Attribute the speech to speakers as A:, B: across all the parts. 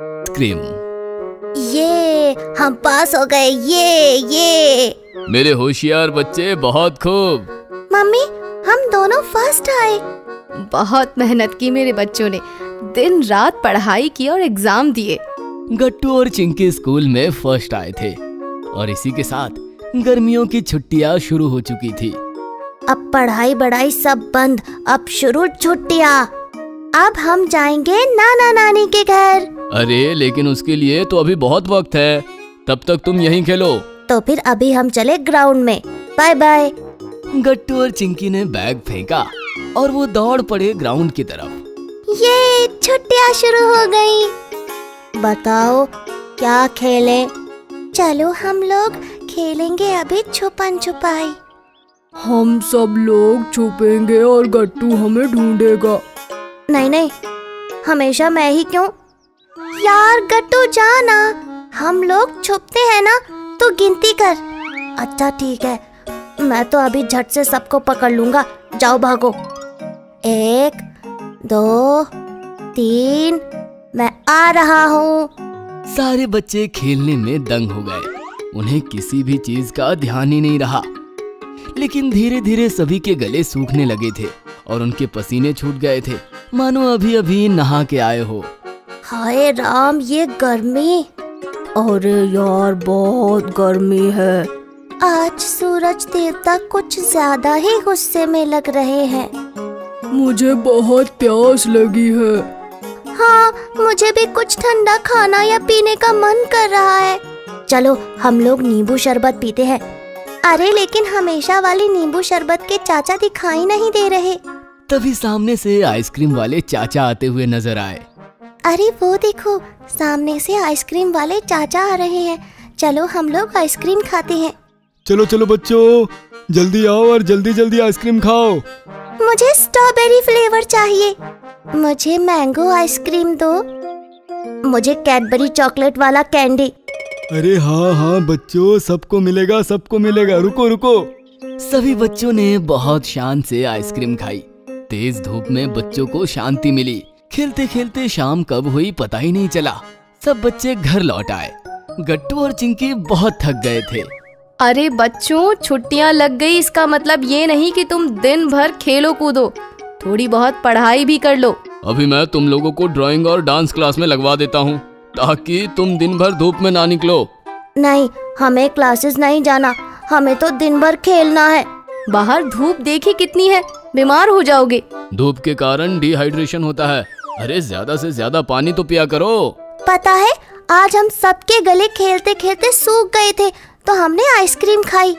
A: Cream.
B: ये हम पास हो गए। ये
A: मेरे होशियार बच्चे, बहुत खूब।
B: मम्मी, हम दोनों फर्स्ट आए।
C: बहुत मेहनत की मेरे बच्चों ने, दिन रात पढ़ाई की और एग्जाम दिए।
A: गट्टू और चिंकी स्कूल में फर्स्ट आए थे और इसी के साथ गर्मियों की छुट्टियां शुरू हो चुकी थी।
B: अब पढ़ाई बढ़ाई सब बंद, अब शुरू छुट्टियाँ। अब हम जाएंगे नाना नानी के घर।
A: अरे लेकिन उसके लिए तो अभी बहुत वक्त है, तब तक तुम यहीं खेलो।
B: तो फिर अभी हम चले ग्राउंड में। Bye bye.
A: गट्टू और चिंकी ने बैग फेंका और वो दौड़ पड़े ग्राउंड की तरफ।
B: ये छुट्टियाँ शुरू हो गई। बताओ क्या खेलें? चलो हम लोग खेलेंगे अभी छुपन छुपाई।
C: हम सब लोग छुपेंगे और गट्टू हमें ढूंढेगा।
B: नहीं नहीं, हमेशा मैं ही क्यों? यार गट्टू जाना, हम लोग छुपते हैं ना, तो गिनती कर। अच्छा ठीक है, मैं तो अभी झट से सबको पकड़ लूंगा। जाओ भागो। 1 2 3, मैं आ रहा हूँ।
A: सारे बच्चे खेलने में दंग हो गए। उन्हें किसी भी चीज का ध्यान ही नहीं रहा। लेकिन धीरे धीरे सभी के गले सूखने लगे थे और उनके पसीने छूट गए थे, मानो अभी अभी नहा के आए हो।
B: हाय राम, ये गर्मी। अरे यार बहुत गर्मी है। आज सूरज देवता कुछ ज्यादा ही गुस्से में लग रहे हैं।
C: मुझे बहुत प्यास लगी है।
B: हाँ, मुझे भी कुछ ठंडा खाना या पीने का मन कर रहा है। चलो हम लोग नींबू शरबत पीते हैं। अरे लेकिन हमेशा वाली नींबू शरबत के चाचा दिखाई नहीं दे रहे।
A: तभी सामने से आइसक्रीम वाले चाचा आते हुए नजर आए।
B: अरे वो देखो, सामने से आइसक्रीम वाले चाचा आ रहे हैं। चलो हम लोग आइसक्रीम खाते हैं।
D: चलो चलो बच्चों, जल्दी आओ और जल्दी जल्दी आइसक्रीम खाओ।
B: मुझे स्ट्रॉबेरी फ्लेवर चाहिए। मुझे मैंगो आइसक्रीम दो। मुझे कैडबरी चॉकलेट वाला कैंडी।
D: अरे हाँ हाँ बच्चों, सबको मिलेगा सबको मिलेगा। रुको रुको।
A: सभी बच्चों ने बहुत शान से आइसक्रीम खाई। तेज धूप में बच्चों को शांति मिली। खेलते खेलते शाम कब हुई पता ही नहीं चला। सब बच्चे घर लौट आए। गट्टू और चिंकी बहुत थक गए थे।
C: अरे बच्चों, छुट्टियां लग गई इसका मतलब ये नहीं कि तुम दिन भर खेलो कूदो, थोड़ी बहुत पढ़ाई भी कर लो।
A: अभी मैं तुम लोगों को ड्राइंग और डांस क्लास में लगवा देता हूँ, ताकि तुम दिन भर धूप में ना निकलो।
B: नहीं, हमें क्लासेस नहीं जाना, हमें तो दिन भर खेलना है।
C: बाहर धूप देखी कितनी है, बीमार हो जाओगे।
A: धूप के कारण डिहाइड्रेशन होता है। अरे ज्यादा से ज्यादा पानी तो पिया करो।
B: पता है, आज हम सबके गले खेलते खेलते सूख गए थे, तो हमने आइसक्रीम खाई।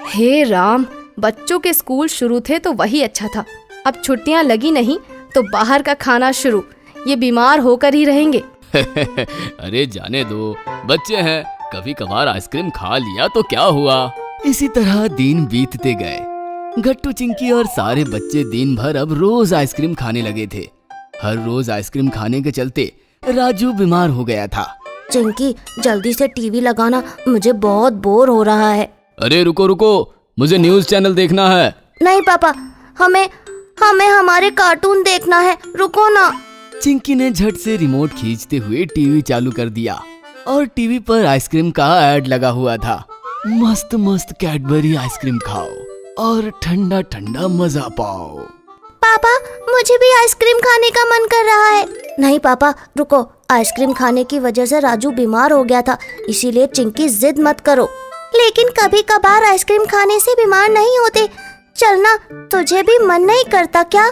C: हे राम, बच्चों के स्कूल शुरू थे तो वही अच्छा था। अब छुट्टियां लगी नहीं तो बाहर का खाना शुरू। ये बीमार होकर ही रहेंगे।
A: अरे जाने दो, बच्चे हैं, कभी कभार आइसक्रीम खा लिया तो क्या हुआ। इसी तरह दिन बीतते गए। गट्टू, चिंकी और सारे बच्चे दिन भर अब रोज आइसक्रीम खाने लगे थे। हर रोज आइसक्रीम खाने के चलते राजू बीमार हो गया था।
B: चिंकी, जल्दी से टीवी लगाना, मुझे बहुत बोर हो रहा है।
A: अरे रुको रुको, मुझे न्यूज चैनल देखना है।
B: नहीं पापा, हमें हमारे कार्टून देखना है, रुको ना।
A: चिंकी ने झट से रिमोट खींचते हुए टीवी चालू कर दिया और टीवी पर आइसक्रीम का ऐड लगा हुआ था। मस्त मस्त कैडबरी आइसक्रीम खाओ और ठंडा ठंडा मजा पाओ।
B: पापा, मुझे भी आइसक्रीम खाने का मन कर रहा है। नहीं पापा रुको, आइसक्रीम खाने की वजह से राजू बीमार हो गया था, इसीलिए चिंकी जिद मत करो। लेकिन कभी कभार आइसक्रीम खाने से बीमार नहीं होते। चलना, तुझे भी मन नहीं करता क्या?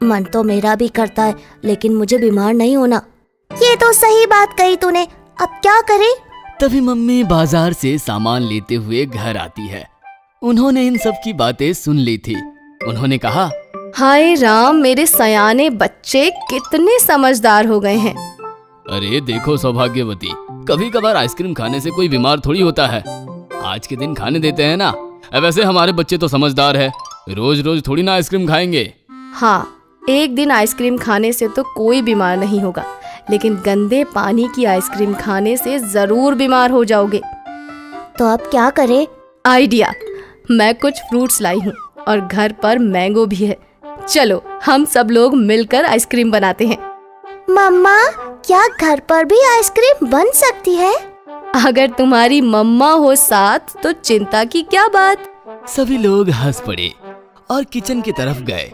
B: मन तो मेरा भी करता है, लेकिन मुझे बीमार नहीं होना। ये तो सही बात कही तूने, अब क्या करें?
A: तभी मम्मी बाजार से सामान लेते हुए घर आती है। उन्होंने इन सब की बातें सुन ली थी। उन्होंने कहा,
C: हाय राम, मेरे सयाने बच्चे कितने समझदार हो गए हैं।
A: अरे देखो सौभाग्यवती, कभी कभार आइसक्रीम खाने से कोई बीमार थोड़ी होता है। आज के दिन खाने देते हैं ना। वैसे हमारे बच्चे तो समझदार है, रोज रोज थोड़ी ना आइसक्रीम खाएंगे।
C: हाँ, एक दिन आइसक्रीम खाने से तो कोई बीमार नहीं होगा, लेकिन गंदे पानी की आइसक्रीम खाने से जरूर बीमार हो जाओगे।
B: तो अब क्या करें?
C: आइडिया, मैं कुछ फ्रूट्स लाई हूँ और घर पर मैंगो भी है। चलो हम सब लोग मिलकर आइसक्रीम बनाते हैं।
B: मम्मा, क्या घर पर भी आइसक्रीम बन सकती है?
C: अगर तुम्हारी मम्मा हो साथ तो चिंता की क्या बात।
A: सभी लोग हंस पड़े और किचन की तरफ गए।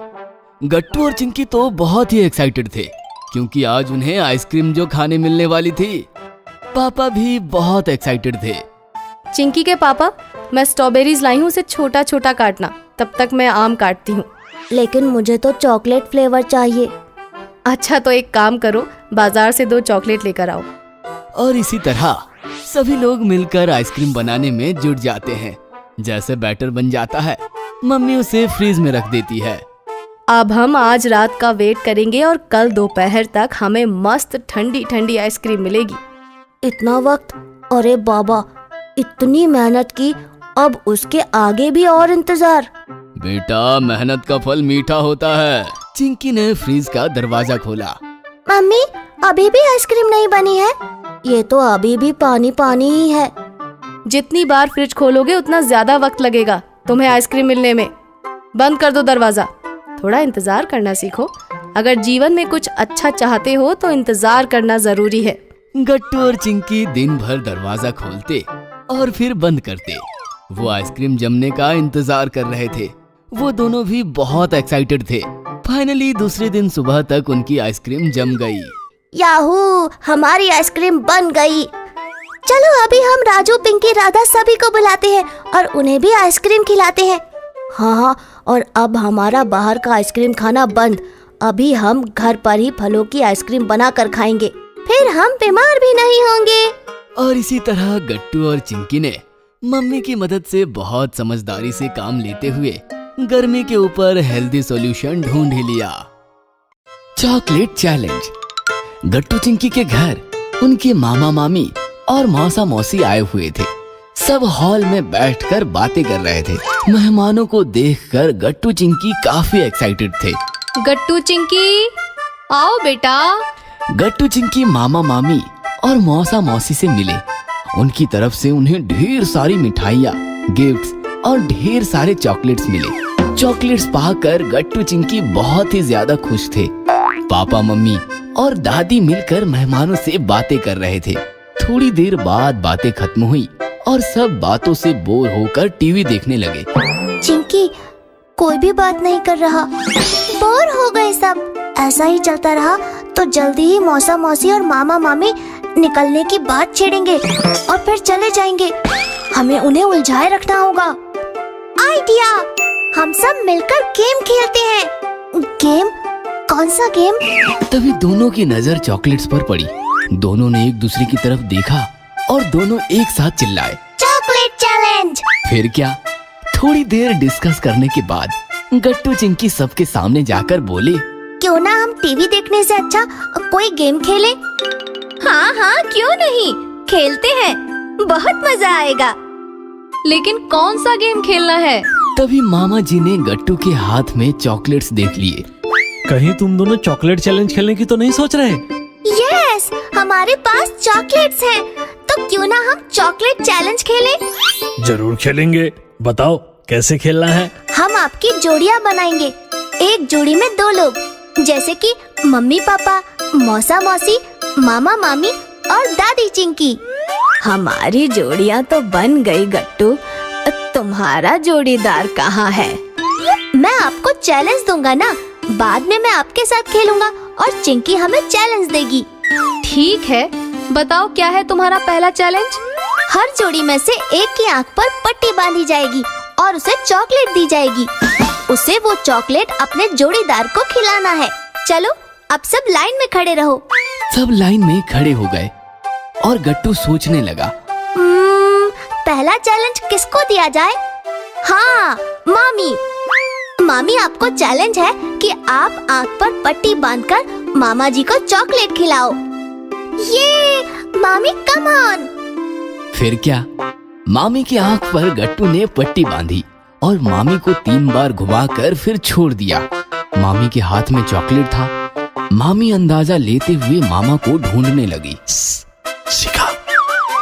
A: गट्टू और चिंकी तो बहुत ही एक्साइटेड थे क्योंकि आज उन्हें आइसक्रीम जो खाने मिलने वाली थी। पापा भी बहुत एक्साइटेड थे।
C: चिंकी के पापा, मैं स्ट्रॉबेरीज लाई हूँ, उसे छोटा छोटा काटना, तब तक मैं आम काटती हूँ।
B: लेकिन मुझे तो चॉकलेट फ्लेवर चाहिए।
C: अच्छा तो एक काम करो, बाजार से 2 चॉकलेट लेकर आओ।
A: और इसी तरह सभी लोग मिलकर आइसक्रीम बनाने में जुट जाते हैं। जैसे बैटर बन जाता है, मम्मी उसे फ्रीज में रख देती है।
C: अब हम आज रात का वेट करेंगे और कल दोपहर तक हमें मस्त ठंडी ठंडी आइसक्रीम मिलेगी।
B: इतना वक्त? अरे बाबा, इतनी मेहनत की, अब उसके आगे भी और इंतजार।
A: बेटा, मेहनत का फल मीठा होता है। चिंकी ने फ्रीज का दरवाजा खोला।
B: मम्मी, अभी भी आइसक्रीम नहीं बनी है? ये तो अभी भी पानी पानी ही है।
C: जितनी बार फ्रिज खोलोगे उतना ज्यादा वक्त लगेगा तुम्हें आइसक्रीम मिलने में। बंद कर दो दरवाजा। थोड़ा इंतजार करना सीखो। अगर जीवन में कुछ अच्छा चाहते हो तो इंतजार करना जरूरी है।
A: गट्टू और चिंकी दिन भर दरवाजा खोलते और फिर बंद करते। वो आइसक्रीम जमने का इंतजार कर रहे थे। वो दोनों भी बहुत एक्साइटेड थे। फाइनली दूसरे दिन सुबह तक उनकी आइसक्रीम जम गई।
B: याहू, हमारी आइसक्रीम बन गई। चलो अभी हम राजू, पिंकी, राधा सभी को बुलाते हैं और उन्हें भी आइसक्रीम खिलाते हैं। हाँ, और अब हमारा बाहर का आइसक्रीम खाना बंद। अभी हम घर पर ही फलों की आइसक्रीम बनाकर खाएंगे, फिर हम बीमार भी नहीं होंगे।
A: और इसी तरह गट्टू और चिंकी ने मम्मी की मदद से बहुत समझदारी से काम लेते हुए गर्मी के ऊपर हेल्दी सॉल्यूशन ढूंढ ही लिया। Chocolate challenge. गट्टू चिंकी के घर उनके मामा मामी और मौसा मौसी आए हुए थे। सब हॉल में बैठकर बातें कर रहे थे। मेहमानों को देखकर गट्टू चिंकी काफी एक्साइटेड थे।
C: गट्टू चिंकी, आओ बेटा।
A: गट्टू चिंकी मामा मामी और मौसा मौसी से मिले। उनकी तरफ से उन्हें ढेर सारी मिठाइयाँ, गिफ्ट्स और ढेर सारे चॉकलेट्स मिले। चॉकलेट्स पाकर गट्टू चिंकी बहुत ही ज्यादा खुश थे। पापा मम्मी और दादी मिलकर मेहमानों से बातें कर रहे थे। थोड़ी देर बाद बातें खत्म हुई और सब बातों से बोर होकर टीवी देखने लगे।
B: चिंकी, कोई भी बात नहीं कर रहा। बोर हो गए सब। ऐसा ही चलता रहा तो जल्दी ही मौसा मौसी और मामा मामी निकलने की बात छेड़ेंगे और फिर चले जाएंगे। हमें उन्हें उलझाए रखना होगा। आइडिया! हम सब मिलकर गेम खेलते हैं। गेम? कौन सा गेम?
A: तभी दोनों की नजर चॉकलेट्स पर पड़ी। दोनों ने एक दूसरे की तरफ देखा और दोनों एक साथ चिल्लाए,
B: चॉकलेट चैलेंज!
A: फिर क्या? थोड़ी देर डिस्कस करने के बाद गट्टू चिंकी सबके सामने जाकर बोले,
B: क्यों ना हम टीवी देखने से अच्छा कोई गेम खेलें?
C: हाँ हाँ, क्यों नहीं, खेलते हैं, बहुत मजा आएगा। लेकिन कौन सा गेम खेलना है?
A: तभी मामा जी ने गट्टू के हाथ में चॉकलेट्स देख लिए।
E: कहीं तुम दोनों चॉकलेट चैलेंज खेलने की तो नहीं सोच रहे?
B: यस, हमारे पास चॉकलेट्स हैं, तो क्यों ना हम चॉकलेट चैलेंज खेलें?
E: जरूर खेलेंगे। बताओ कैसे खेलना है?
B: हम आपकी जोड़ियां बनाएंगे। एक जोड़ी में 2 लोग, जैसे कि मम्मी पापा, मौसा मौसी, मामा मामी और दादी चिंकी।
C: हमारी जोड़ियां तो बन गई गट्टू, तुम्हारा जोड़ीदार कहाँ है?
B: मैं आपको चैलेंज दूंगा ना, बाद में मैं आपके साथ खेलूंगा और चिंकी हमें चैलेंज देगी।
C: ठीक है, बताओ क्या है तुम्हारा पहला चैलेंज?
B: हर जोड़ी में से एक की आंख पर पट्टी बांधी जाएगी और उसे चॉकलेट दी जाएगी। उसे वो चॉकलेट अपने जोड़ीदार को खिलाना है। चलो अब सब लाइन में खड़े रहो।
A: सब लाइन में खड़े हो गए और गट्टू सोचने लगा,
B: पहला चैलेंज किसको दिया जाए? हाँ, मामी। मामी, आपको चैलेंज है कि आप आंख पर पट्टी बांधकर मामा जी को चॉकलेट खिलाओ। ये मामी, कम ऑन।
A: फिर क्या? मामी की आंख पर गट्टू ने पट्टी बांधी और मामी को 3 बार घुमाकर फिर छोड़ दिया। मामी के हाथ में चॉकलेट था। मामी अंदाजा लेते हुए मामा को ढूंढने लगी।
E: शिखा,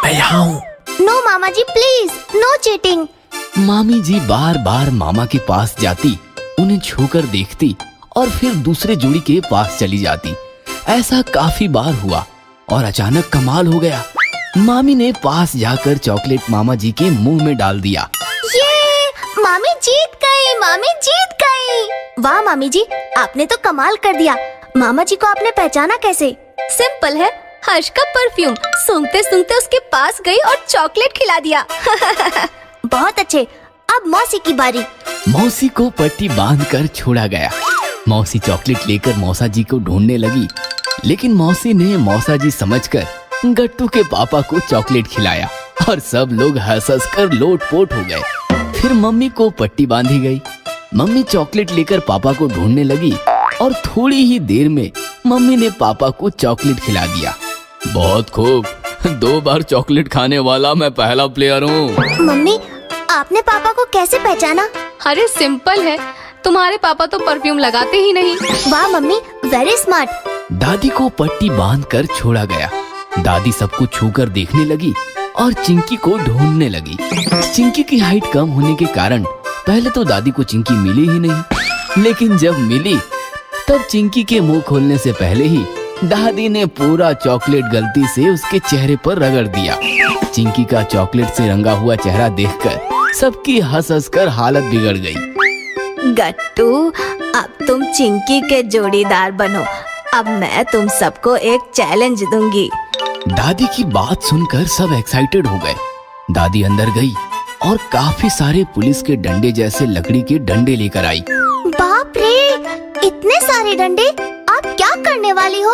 E: मैं यहाँ हूँ।
B: नो मामा जी, प्लीज, नो चीटिंग।
A: मामी जी बार बार मामा के पास जाती, उन्हें छूकर देखती और फिर दूसरे जोड़ी के पास चली जाती। ऐसा काफी बार हुआ और अचानक कमाल हो गया। मामी ने पास जाकर चॉकलेट मामा जी के मुंह में डाल दिया।
B: ये मामी जीत गई, मामी जीत गई। वाह मामी जी, आपने तो कमाल कर दिया। मामा जी को आपने पहचाना कैसे?
C: सिंपल है, हर्ष का परफ्यूम सूंघते सूंघते उसके पास गई और चॉकलेट खिला दिया।
B: बहुत अच्छे। अब मौसी की बारी।
A: मौसी को पट्टी बांधकर छोड़ा गया। मौसी चॉकलेट लेकर मौसा जी को ढूंढने लगी, लेकिन मौसी ने मौसा जी समझकर गट्टू के पापा को चॉकलेट खिलाया और सब लोग हंस हंस कर लोटपोट हो गए। फिर मम्मी को पट्टी बांधी गई। मम्मी चॉकलेट लेकर पापा को ढूंढने लगी और थोड़ी ही देर में मम्मी ने पापा को चॉकलेट खिला दिया। बहुत खूब, 2 बार चॉकलेट खाने वाला मैं पहला प्लेयर हूँ।
B: मम्मी, आपने पापा को कैसे पहचाना?
C: अरे सिंपल है, तुम्हारे पापा तो परफ्यूम लगाते ही नहीं।
B: वाह मम्मी, वेरी स्मार्ट।
A: दादी को पट्टी बांधकर छोड़ा गया। दादी सबको छूकर देखने लगी और चिंकी को ढूंढने लगी। चिंकी की हाइट कम होने के कारण पहले तो दादी को चिंकी मिली ही नहीं, लेकिन जब मिली तब चिंकी के मुंह खोलने से पहले ही दादी ने पूरा चॉकलेट गलती से उसके चेहरे पर रगड़ दिया। चिंकी का चॉकलेट से रंगा हुआ चेहरा देखकर सबकी हंस हंस कर हालत बिगड़ गई।
F: गट्टू, अब तुम चिंकी के जोड़ीदार बनो। अब मैं तुम सबको एक चैलेंज दूंगी।
A: दादी की बात सुनकर सब एक्साइटेड हो गए। दादी अंदर गई और काफी सारे पुलिस के डंडे जैसे लकड़ी के डंडे लेकर आई।
B: बाप रे, इतने सारे डंडे! आप क्या करने वाली हो?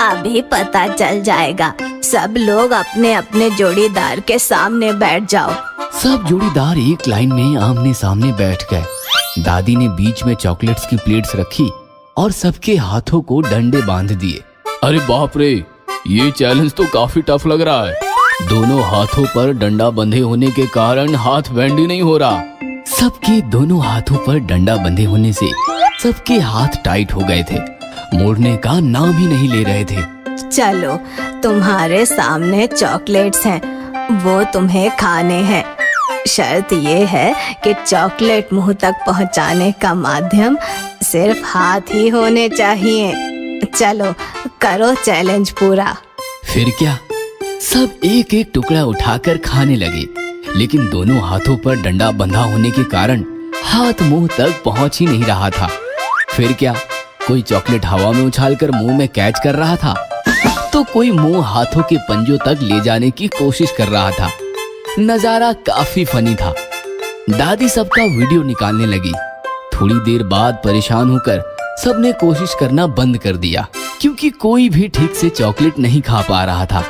F: अभी पता चल जाएगा। सब लोग अपने अपने जोड़ीदार के सामने बैठ जाओ।
A: सब जोड़ीदार एक लाइन में आमने सामने बैठ गए। दादी ने बीच में चॉकलेट्स की प्लेट्स रखी और सबके हाथों को डंडे बांध दिए। अरे बाप रे, ये चैलेंज तो काफी टफ लग रहा है। दोनों हाथों पर डंडा बंधे होने के कारण हाथ बेंड ही नहीं हो रहा। सबके दोनों हाथों पर डंडा बंधे होने से सबके हाथ टाइट हो गए थे, मोड़ने का नाम ही नहीं ले रहे थे।
F: चलो, तुम्हारे सामने चॉकलेट्स हैं, वो तुम्हें खाने हैं। शर्त ये है कि चॉकलेट मुंह तक पहुंचाने का माध्यम सिर्फ हाथ ही होने चाहिए। चलो, करो चैलेंज पूरा।
A: फिर क्या, सब एक एक टुकड़ा उठाकर खाने लगे, लेकिन दोनों हाथों पर डंडा बंधा होने के कारण हाथ मुंह तक पहुंच ही नहीं रहा था। फिर क्या, कोई चॉकलेट हवा में उछालकर मुंह में कैच कर रहा था, तो कोई मुंह हाथों के पंजों तक ले जाने की कोशिश कर रहा था। नजारा काफी फनी था। दादी सबका वीडियो निकालने लगी। थोड़ी देर बाद परेशान होकर सबने कोशिश करना बंद कर दिया, क्योंकि कोई भी ठीक से चॉकलेट नहीं खा पा रहा था।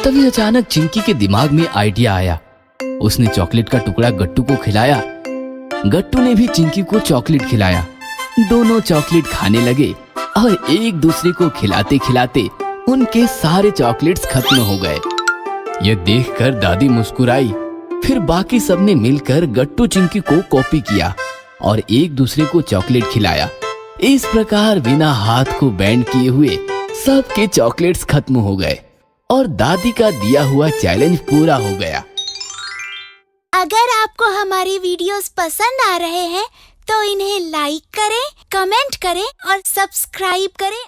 A: तभी अचानक चिंकी के दिमाग में आइडिया आया। उसने चॉकलेट का टुकड़ा गट्टू को खिलाया। गट्टू ने भी चिंकी को चॉकलेट खिलाया। दोनों चॉकलेट खाने लगे और एक दूसरे को खिलाते खिलाते उनके सारे चॉकलेट्स खत्म हो गए। यह देखकर दादी मुस्कुराई। फिर बाकी सबने मिलकर गट्टू चिंकी को कॉपी किया और एक दूसरे को चॉकलेट खिलाया। इस प्रकार बिना हाथ को बैंड किए हुए सबके चॉकलेट्स खत्म हो गए और दादी का दिया हुआ चैलेंज पूरा हो गया।
B: अगर आपको हमारी वीडियोस पसंद आ रहे हैं तो इन्हें लाइक करें, कमेंट करें और सब्सक्राइब करें